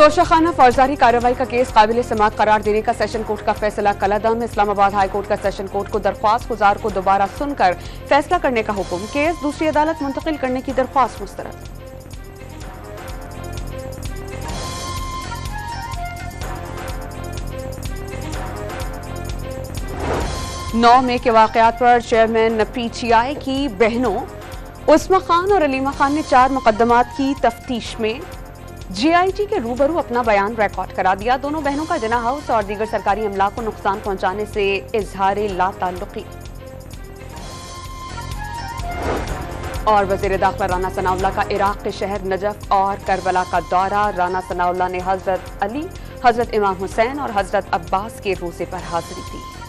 तोशाखाना फौजदारी कार्रवाई का केस काबिल समाअत करार देने का सेशन कोर्ट का फैसला कलादम। इस्लामाबाद हाई कोर्ट का सेशन कोर्ट को दरख्वास्त गुजार को दोबारा सुनकर फैसला करने का हुक्म। केस दूसरी अदालत मुंतकिल करने की दरख्वास्त मुस्तरद। 9 मई के वाकयात पर चेयरमैन पीटीआई की बहनों उस्मा खान और अलीमा खान ने 4 मुकदमात की तफ्तीश में जीआईटी के रूबरू अपना बयान रिकॉर्ड करा दिया। दोनों बहनों का जना हाउस और दीगर सरकारी अमला को नुकसान पहुंचाने से इजहार लाताल्लुकी। और वज़ीर दाखिला राना सनाउल्लाह का इराक के शहर नजफ और करबला का दौरा। राना सनाउल्लाह ने हजरत अली, हजरत इमाम हुसैन और हजरत अब्बास के रोजे पर हाजिरी दी।